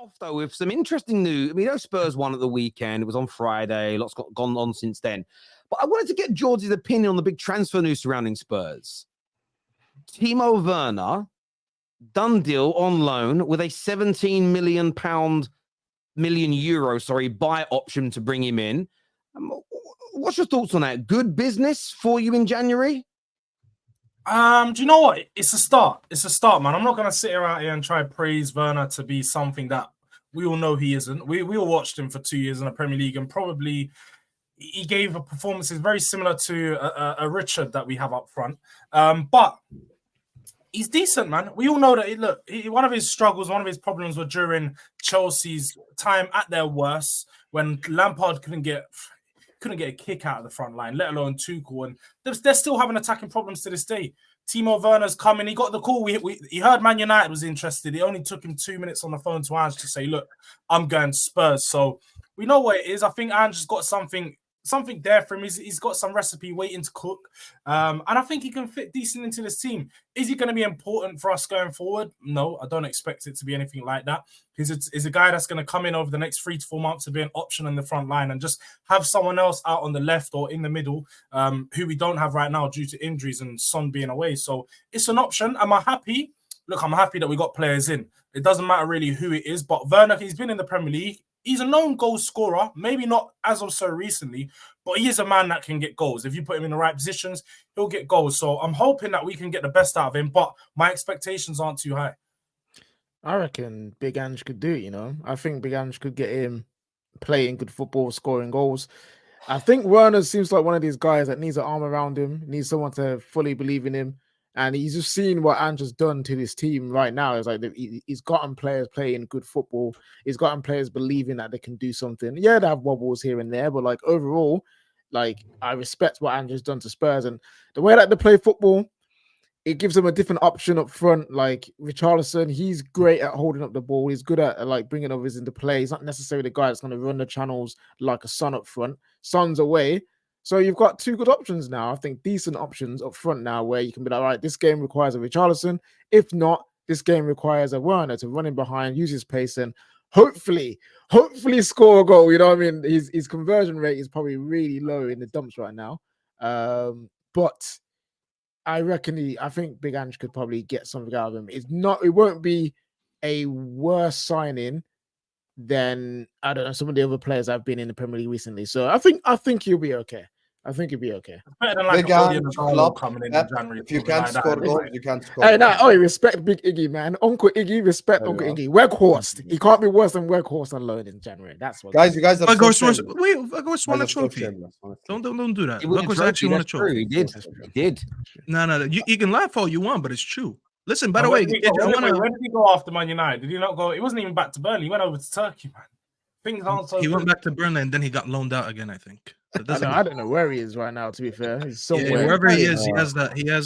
off though with some interesting news. I mean, Spurs won at the weekend. It was on Friday. Lots gone on since then. But I wanted to get George's opinion on the big transfer news surrounding Spurs. Timo Werner, done deal on loan with a £17 million buy option to bring him in. What's your thoughts on that? Good business for you in January? Do you know what? It's a start. It's a start, man. I'm not going to sit around here and try to praise Werner to be something that we all know he isn't. We all watched him for 2 years in the Premier League, and probably he gave a performances very similar to a Richard that we have up front. But he's decent, man. We all know that. One of his struggles, one of his problems were during Chelsea's time at their worst, when Lampard couldn't get a kick out of the front line, let alone Tuchel, and they're still having attacking problems to this day. Timo Werner's coming. He got the call. He heard Man United was interested. It only took him 2 minutes on the phone to Ange to say, "Look, I'm going to Spurs." So we know what it is. I think Ange has got something there for him. He's got some recipe waiting to cook. And I think he can fit decent into this team. Is he going to be important for us going forward? No, I don't expect it to be anything like that. He's a guy that's going to come in over the next 3 to 4 months to be an option in the front line and just have someone else out on the left or in the middle who we don't have right now due to injuries and Son being away. So it's an option. Am I happy? Look, I'm happy that we got players in. It doesn't matter really who it is, but Werner, he's been in the Premier League. He's a known goal scorer, maybe not as of so recently, but he is a man that can get goals. If you put him in the right positions, he'll get goals. So I'm hoping that we can get the best out of him, but my expectations aren't too high. I reckon Big Ange could do it, I think Big Ange could get him playing good football, scoring goals. I think Werner seems like one of these guys that needs an arm around him, needs someone to fully believe in him. And he's just seen what Ange has done to this team right now. It's like he's gotten players playing good football. He's gotten players believing that they can do something. Yeah, they have wobbles here and there, but overall, I respect what Ange has done to Spurs. And the way that they play football, it gives them a different option up front. Like Richarlison, he's great at holding up the ball. He's good at bringing others into play. He's not necessarily the guy that's going to run the channels like a Son up front. Son's away. So you've got 2 good options now. I think decent options up front now where you can be like, all right, this game requires a Richarlison. If not, this game requires a Werner to run in behind, use his pace, and hopefully score a goal. You know what I mean? His conversion rate is probably really low in the dumps right now. But I think Big Ange could probably get something out of him. It won't be a worse signing than, I don't know, some of the other players I've been in the Premier League recently. So I think he'll be okay. Better than Big Ange coming in January. If you can't score goals, you can't score. Hey, respect Big Iggy, man. Uncle Iggy, respect Uncle Iggy. Weghorst. He can't be worse than Weghorst on loan in January. That's what. Guys, you guys have Weghorst won a trophy. Don't do that. Weghorst actually won a trophy. He did. No. You can laugh all you want, but it's true. Listen, by the way, where did he go after Man United? Did he not go? It wasn't even back to Burnley. He went over to Turkey, man. Things aren't so. He went back to Burnley and then he got loaned out again, I think. I don't know where he is right now. To be fair, he's somewhere. Wherever he is, he has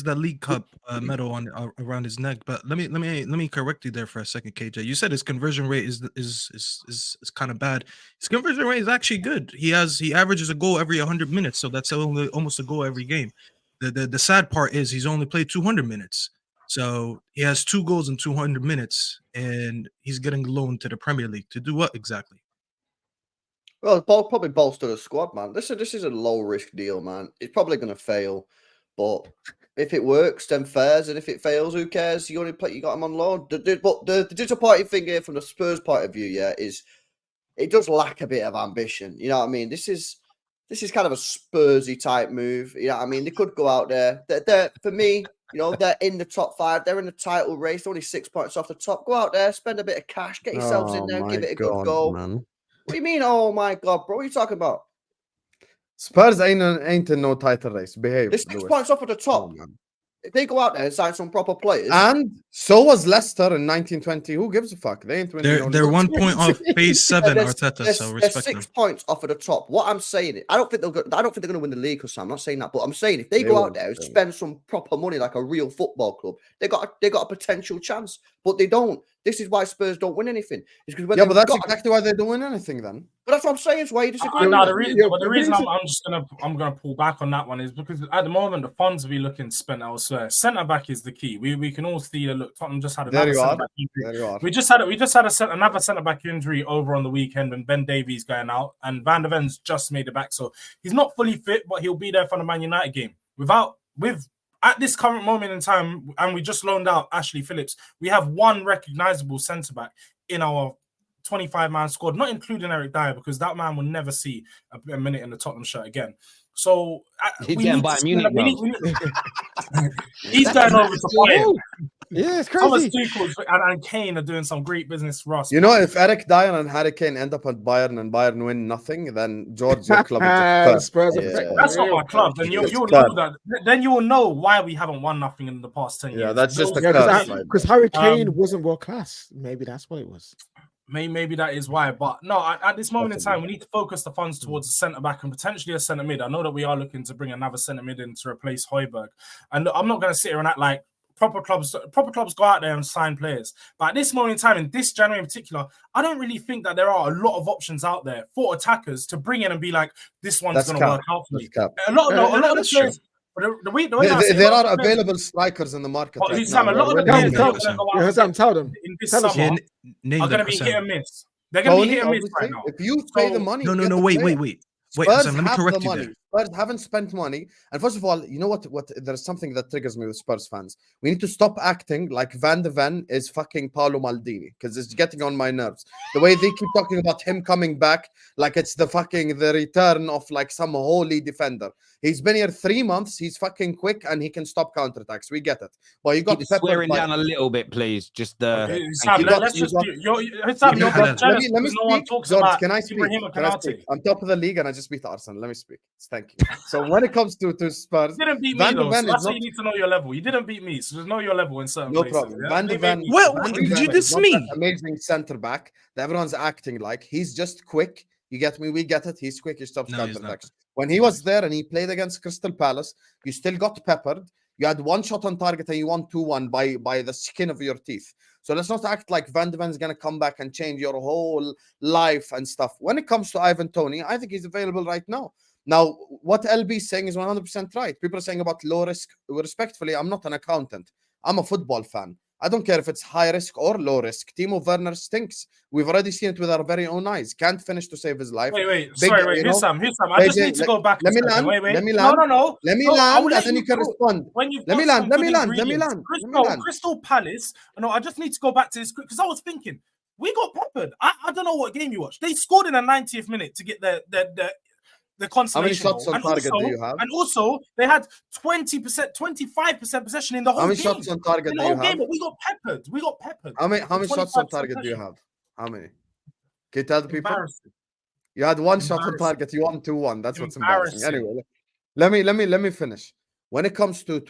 the League Cup medal on around his neck. But let me correct you there for a second, KJ. You said his conversion rate is kind of bad. His conversion rate is actually good. He averages a goal every 100 minutes, so that's almost a goal every game. The sad part is he's only played 200 minutes. So he has 2 goals in 200 minutes, and he's getting loaned to the Premier League to do what exactly? Well, probably bolster the squad, man. This is a low risk deal, man. It's probably going to fail, but if it works, then fairs, and if it fails, who cares? You got him on loan. But the disappointing thing here from the Spurs point of view, is it does lack a bit of ambition. You know what I mean? This is kind of a Spursy type move. You know what I mean? They could go out there. They're for me. They're in the top 5. They're in the title race. Only 6 points off the top. Go out there, spend a bit of cash, get yourselves in there, give it a good goal. Man. What do you mean? Oh my God, bro! What are you talking about? Spurs ain't in no title race. Behave. There's 6 points off at the top. If they go out there and sign some proper players, and so was Leicester in 1920. Who gives a fuck? They ain't winning. They're 1 point off phase 7. Arteta, so respect them. 6 points off at the top. What I'm saying, I don't think they're going to win the league. Because I'm not saying that, but I'm saying if they go out there and spend some proper money like a real football club, they got a potential chance. But they don't. This is why Spurs don't win anything. It's because Yeah, but that's exactly why they don't win anything then. But that's what I'm saying. Is why you disagree. No, with the me. reason I'm gonna pull back on that one is because at the moment the funds we looking spent elsewhere. Centre back is the key. We can all see that. Look, Tottenham just had another centre back injury. There you are. We just had another centre back injury over on the weekend when Ben Davies going out and Van der Ven's just made it back, so he's not fully fit, but he'll be there for the Man United game. At this current moment in time, and we just loaned out Ashley Phillips, we have one recognisable centre back in our 25-man squad, not including Eric Dyer, because that man will never see a minute in the Tottenham shirt again. So he's getting Bayern Munich. He's going over to Bayern. Yeah, it's Thomas crazy. Tuchel and Kane are doing some great business for us. You know, if Eric Dyer and Harry Kane end up at Bayern and Bayern win nothing, then George, your club is just Spurs Yeah. effect. That's not my club. Then you'll know that. Then you will know why we haven't won nothing in the past 10 years. Yeah, that's just a Yeah, curse. because Harry Kane wasn't world class. Maybe that's what it was. Maybe that is why. But no, at this moment in time, we need to focus the funds towards a centre back and potentially a centre mid. I know that we are looking to bring another centre mid in to replace Højbjerg. And look, I'm not going to sit here and act like proper clubs go out there and sign players. But at this moment in time, in this January in particular, I don't really think that there are a lot of options out there for attackers to bring in and be like, this one's going to work out for me. A lot of the players. The way There are available strikers in the market. But Right Sam, now. a lot of the We're players winning. that Tell them. in this Tell us. summer Name are the going to be percent. hit and miss. They're going to be Tony, hit and miss right obviously, now. if you pay the money, you get No, the wait, player. wait. Spurs Hassan, let me have correct the you money. there. Spurs haven't spent money. And first of all, you know what? There's something that triggers me with Spurs fans. We need to stop acting like Van de Ven is fucking Paolo Maldini, because it's getting on my nerves. The way they keep talking about him coming back like it's the return of like some holy defender. He's been here 3 months. He's fucking quick and he can stop counterattacks. We get it. Well, you got Keep peppered swearing by- down a little bit, please. Just Sam, You got- let's you just got- do. Sam, you're Let jealous let me because no one speak. talks George, about can I speak? Ibrahim Can I speak? Konate. I'm top of the league and I just beat Arsenal. Let me speak. Thank you. So when it comes to Spurs, You didn't beat me Van de though, Ven so is that's why not- you need to know your level. You didn't beat me, so just know your level in certain no places. problem. Yeah? Van de They Ven. made me- Well, Van de did Ven you is diss not me? that amazing centre back that everyone's acting like. He's just quick. You get me? We get it. He's quick. He stops No, he's counterattacks. When he was there and he played against Crystal Palace, you still got peppered. You had one shot on target and you won 2-1 by the skin of your teeth. So let's not act like Van de Ven's going to come back and change your whole life and stuff. When it comes to Ivan Toney, I think he's available right now. Now, what LB is saying is 100% right. People are saying about low risk. Respectfully, I'm not an accountant. I'm a football fan. I don't care if it's high risk or low risk. Timo Werner stinks. We've already seen it with our very own eyes. Can't finish to save his life. Wait. Big, Sorry, you know, here's Sam. I just JJ, need to go back. let me a second. land. Wait. Let me land. No. Let me No, I will land, let and then you can talk. respond. When you've Let me got land. some Let me good land. Let me ingredients. land. Let me land. Crystal Palace. No, I just need to go back to this quick because I was thinking we got peppered. I don't know what game you watched. They scored in the 90th minute to get the How many consolation shots goal. on target do you have? And also, they had 20%, 25% possession in the whole How many game. shots on target In do the you whole game, have? but we got peppered. How many shots on 25% target do you possession. have? How many? Can you tell the people? Embarrassing. You had one shot on Embarrassing. target. You won 2-1. That's what's embarrassing. Anyway, let me finish. When it comes to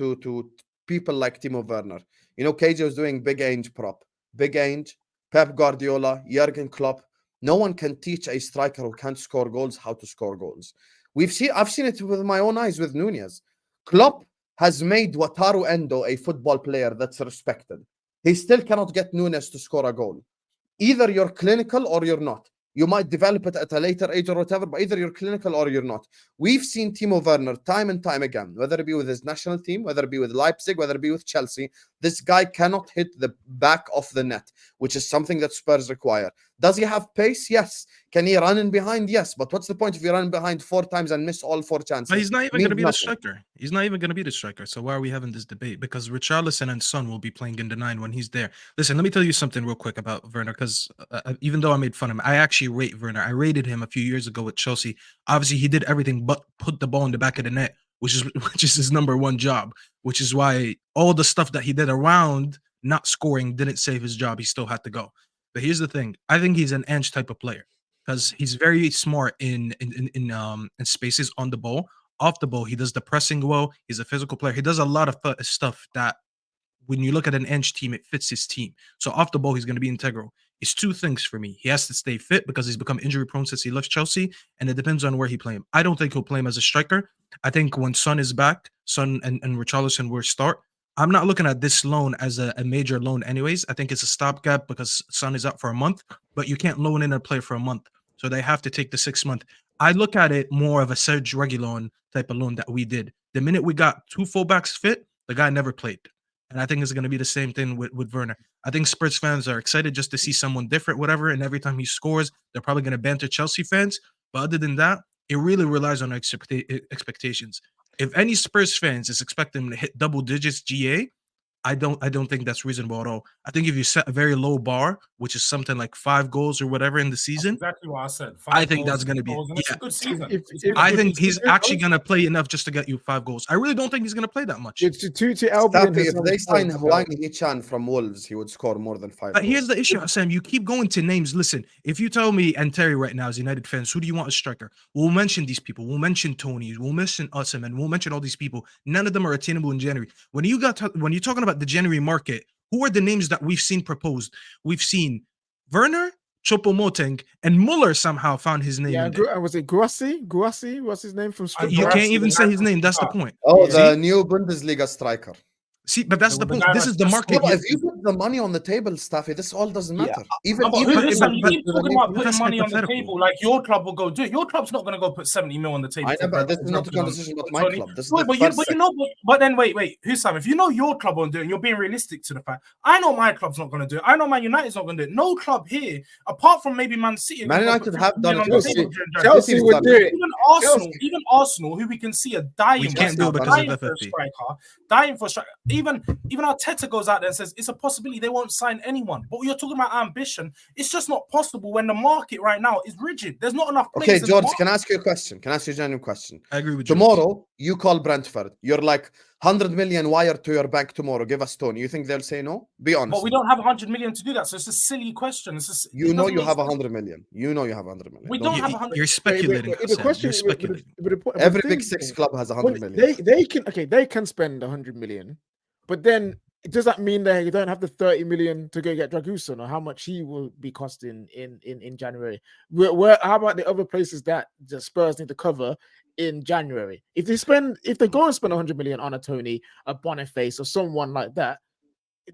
people like Timo Werner, you know, KJ was doing big Ainge prop. Big Ainge, Pep Guardiola, Jurgen Klopp. No one can teach a striker who can't score goals how to score goals. I've seen it with my own eyes with Nunez. Klopp has made Wataru Endo a football player that's respected. He still cannot get Nunez to score a goal. Either you're clinical or you're not. You might develop it at a later age or whatever, but either you're clinical or you're not. We've seen Timo Werner time and time again, whether it be with his national team, whether it be with Leipzig, whether it be with Chelsea. This guy cannot hit the back of the net, which is something that Spurs require. Does he have pace? Yes. Can he run in behind? Yes. But what's the point if you run behind 4 times and miss all 4 chances? But he's not even Means going to be the nothing. striker. He's not even going to be the striker. So why are we having this debate? Because Richarlison and Son will be playing in the 9 when he's there. Listen, let me tell you something real quick about Werner, because even though I made fun of him, I actually rate Werner. I rated him a few years ago with Chelsea. Obviously, he did everything but put the ball in the back of the net, which is his number one job, which is why all the stuff that he did around not scoring didn't save his job. He still had to go. But here's the thing. I think he's an Ange type of player because he's very smart in spaces on the ball. Off the ball, he does the pressing well. He's a physical player. He does a lot of stuff that when you look at an Ange team, it fits his team. So off the ball, he's going to be integral. It's 2 things for me. He has to stay fit because he's become injury prone since he left Chelsea, and it depends on where he play him. I don't think he'll play him as a striker. I think when Son is back, Son and Richarlison will start. I'm not looking at this loan as a major loan anyways. I think it's a stopgap because Son is out for a month, but you can't loan in a player for a month. So they have to take the 6 month. I look at it more of a Serge Reguilon type of loan that we did. The minute we got 2 fullbacks fit, the guy never played. And I think it's going to be the same thing with Werner. I think Spurs fans are excited just to see someone different, whatever. And every time he scores, they're probably going to banter Chelsea fans. But other than that, it really relies on expectations. If any Spurs fans is expecting him to hit double digits GA, I don't think that's reasonable at all. I think if you set a very low bar, which is something like 5 goals or whatever in the season, That's exactly what I said. I think that's going to be. It's a good season. I think he's actually going to play enough just to get you 5 goals. I really don't think he's going to play that much. To Albion, If they sign Hwang Hee-chan from Wolves, he would score more than 5 But goals. here's the issue, Sam. You keep going to names. Listen, if you tell me and Terry right now as United fans, who do you want as striker? We'll mention these people. We'll mention Tony. We'll mention Usman. And we'll mention all these people. None of them are attainable in January. When you're talking about the January market, who are the names that we've seen proposed? We've seen Werner, Choupo-Moting, and Muller somehow found his name. Yeah, was it Guassi? Guassi? What's his name from Stuttgart? You can't even say his name. That's the point. Oh, the new Bundesliga striker. See, but that's the point. This is the market. No, if you put the money on the table, Staffy, this all doesn't matter. You keep talking about putting money on the table, like your club will go do it. Your club's not going to go put 70 mil on the table. I know, but this is not a conversation about my club. This is but then wait, Hussam, if you know your club won't do it, and you're being realistic to the fact, I know my club's not going to do it. I know Man United's not going to do it. No club here, apart from maybe Man City, Man United have done it. Chelsea would do it. Even Arsenal, who we can see are dying. We can't do it because of FFP. Dying for a striker. Even Arteta goes out there and says it's a possibility they won't sign anyone. But you're talking about ambition. It's just not possible when the market right now is rigid. There's not enough players. Okay, George, can I ask you a question? Can I ask you a genuine question? I agree with you. Tomorrow, you call Brentford. You're like, 100 million wired to your bank tomorrow. Give us Tony. You think they'll say no? Be honest. But we don't have 100 million to do that. So it's a silly question. You know you have 100 million. You know you have 100 million. We don't have 100 million. You're speculating. The question, Every big 6 club has 100 million. They can spend 100 million, but then does that mean that you don't have the 30 million to go get Dragusin, or how much he will be costing in January? How about the other places that the Spurs need to cover in January? If they go and spend 100 million on a Tony, a Boniface, or someone like that,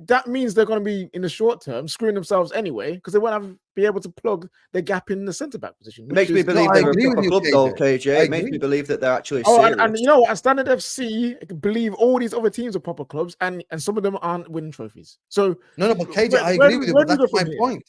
that means they're going to be in the short term screwing themselves anyway, because they won't be able to plug the gap in the centre back position. It makes me believe they're a proper club, though, KJ. It makes me believe that they're actually serious. And you know what? Standard FC believe all these other teams are proper clubs, and some of them aren't winning trophies. So no, but KJ, I agree with you. But that's my point.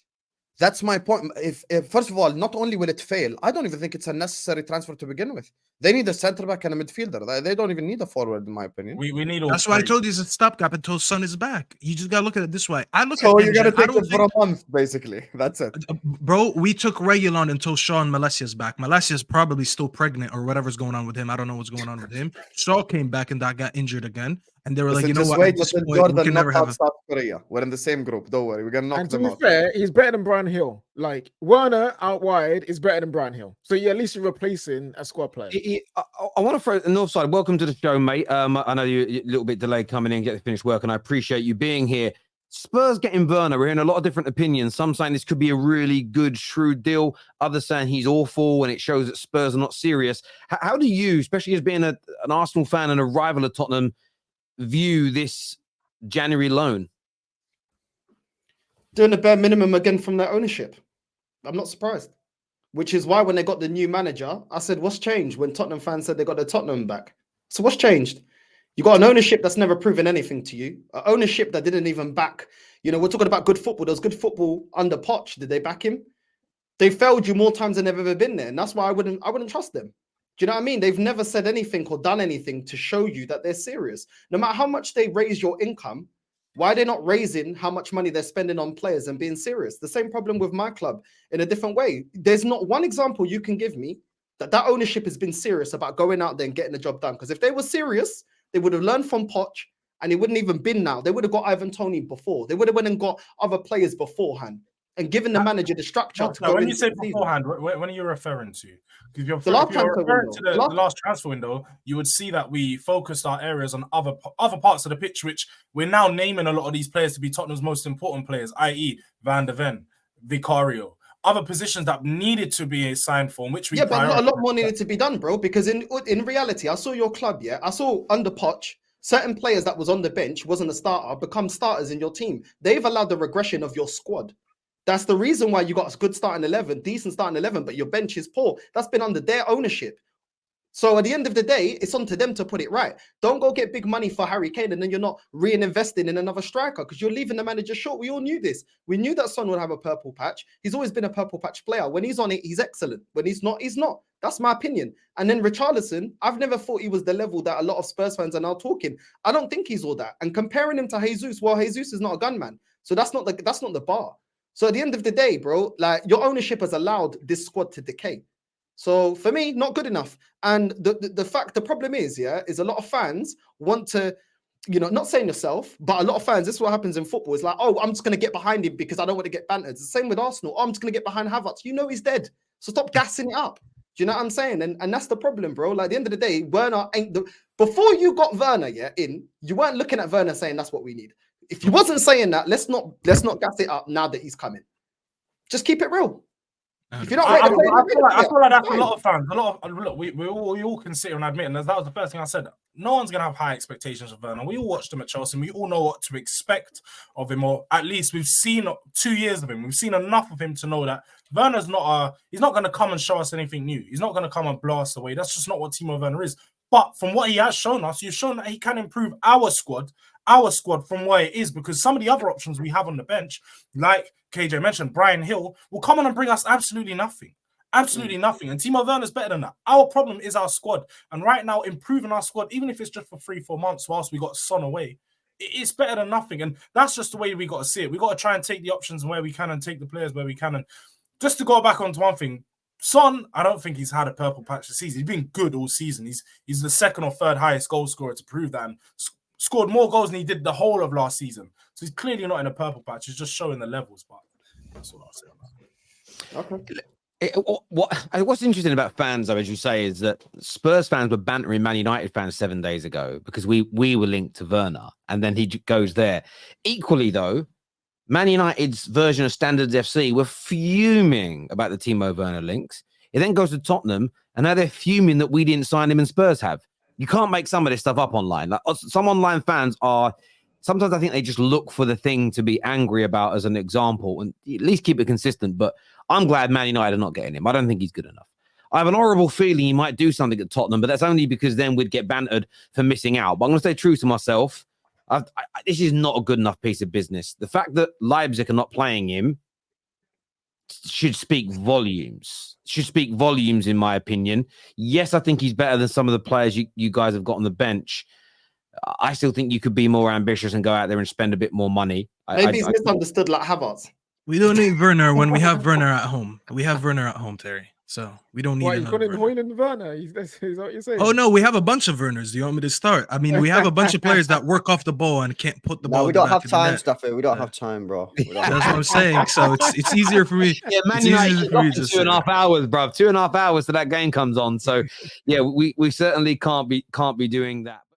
That's my point. If first of all, not only will it fail, I don't even think it's a necessary transfer to begin with. They need a centre back and a midfielder. They don't even need a forward, in my opinion. We need. That's why I told you it's a stopgap until Son is back. You just gotta look at it this way. So you gotta take it for a month, basically. That's it, bro. We took Reguilon until Shaw and Malesia's back. Malesia's probably still pregnant or whatever's going on with him. I don't know what's going on with him. Shaw came back and got injured again. And they were like, you know what? Wait until Jordan knocks out South Korea. We're in the same group. Don't worry. We're going to knock them out. To be fair, he's better than Brian Hill. Like, Werner out wide is better than Brian Hill. So at least you're replacing a squad player. I want to throw the North Side. Welcome to the show, mate. I know you're a little bit delayed coming in, get to finish work, and I appreciate you being here. Spurs getting Werner. We're hearing a lot of different opinions. Some saying this could be a really good, shrewd deal. Others saying he's awful and it shows that Spurs are not serious. How do you, especially as being an Arsenal fan and a rival of Tottenham, view this January loan? Doing the bare minimum again from their ownership. I'm not surprised. Which is why when they got the new manager, I said, what's changed? When Tottenham fans said they got the Tottenham back. So what's changed? You got an ownership that's never proven anything to you. An ownership that didn't even back. You know, we're talking about good football. There was good football under Poch. Did they back him? They failed you more times than they've ever been there. And that's why I wouldn't trust them. Do you know what I mean? They've never said anything or done anything to show you that they're serious. No matter how much they raise your income, why are they not raising how much money they're spending on players and being serious? The same problem with my club in a different way. There's not one example you can give me that ownership has been serious about going out there and getting the job done. Because if they were serious, they would have learned from Poch and it wouldn't even been now. They would have got Ivan Toney before. They would have went and got other players beforehand and given the manager the structure. When you say beforehand, when are you referring to? Because if you're referring to the last transfer window, you would see that we focused our areas on other parts of the pitch, which we're now naming a lot of these players to be Tottenham's most important players, i.e. Van de Ven, Vicario, other positions that needed to be signed for, which we but a lot more needed to be done, bro. Because in reality, I saw your club, I saw under Poch, certain players that was on the bench, wasn't a starter, become starters in your team. They've allowed the regression of your squad. That's the reason why you got a good starting 11, decent starting 11, but your bench is poor. That's been under their ownership. So at the end of the day, it's on to them to put it right. Don't go get big money for Harry Kane and then you're not reinvesting in another striker because you're leaving the manager short. We all knew this. We knew that Son would have a purple patch. He's always been a purple patch player. When he's on it, he's excellent. When he's not, he's not. That's my opinion. And then Richarlison, I've never thought he was the level that a lot of Spurs fans are now talking. I don't think he's all that. And comparing him to Jesus, well, Jesus is not a gunman. So that's not the bar. So at the end of the day, bro, like your ownership has allowed this squad to decay. So for me, not good enough. And the problem is a lot of fans want to, not saying yourself, but a lot of fans, this is what happens in football. It's like, oh, I'm just going to get behind him because I don't want to get bantered. It's the same with Arsenal. Oh, I'm just going to get behind Havertz. He's dead. So stop gassing it up. Do you know what I'm saying? And that's the problem, bro. Like at the end of the day, Werner ain't before you got Werner, you weren't looking at Werner saying that's what we need. If you wasn't saying that, let's not gas it up now that he's coming. Just keep it real. If you're not ready to play, I feel like that's a lot of fans. We all can sit here and admit, and that was the first thing I said. No one's gonna have high expectations of Werner. We all watched him at Chelsea, and we all know what to expect of him, or at least we've seen 2 years of him. We've seen enough of him to know that Werner's he's not gonna come and show us anything new. He's not gonna come and blow us away. That's just not what Timo Werner is. But from what he has shown us, you've shown that he can improve our squad from where it is, because some of the other options we have on the bench, like KJ mentioned, Brian Hill, will come on and bring us absolutely nothing. Absolutely nothing. And Timo Werner's better than that. Our problem is our squad. And right now, improving our squad, even if it's just for 3-4 months whilst we got Son away, it's better than nothing. And that's just the way we got to see it. We got to try and take the options where we can and take the players where we can. And just to go back onto one thing, Son, I don't think he's had a purple patch this season. He's been good all season. He's the second or third highest goal scorer to prove that, and scored more goals than he did the whole of last season. So he's clearly not in a purple patch. He's just showing the levels. But that's all I'll say on that. What's interesting about fans, though, as you say, is that Spurs fans were bantering Man United fans 7 days ago because we were linked to Werner, and then he goes there. Equally, though, Man United's version of Standards FC were fuming about the Timo Werner links. It then goes to Tottenham, and now they're fuming that we didn't sign him and Spurs have. You can't make some of this stuff up online. Like, some online fans sometimes I think they just look for the thing to be angry about as an example and at least keep it consistent. But I'm glad Man United are not getting him. I don't think he's good enough. I have an horrible feeling he might do something at Tottenham, but that's only because then we'd get bantered for missing out. But I'm going to stay true to myself. This is not a good enough piece of business. The fact that Leipzig are not playing him should speak volumes. In my opinion. Yes, I think he's better than some of the players you guys have got on the bench. I still think you could be more ambitious and go out there and spend a bit more money. Maybe he's misunderstood like Havertz. We don't need Werner when we have Werner at home. We have Werner at home, Terry. So we don't need another Werner. That's what you're saying. Oh, no, we have a bunch of Werners. Do you want me to start? I mean, we have a bunch of players that work off the ball and can't put the ball. No, we don't have time, Staffy. We don't have time, bro. That's what I'm saying. So it's easier for me. Yeah, Man United 2.5 hours, bro. 2.5 hours till that game comes on. So yeah, we certainly can't be doing that.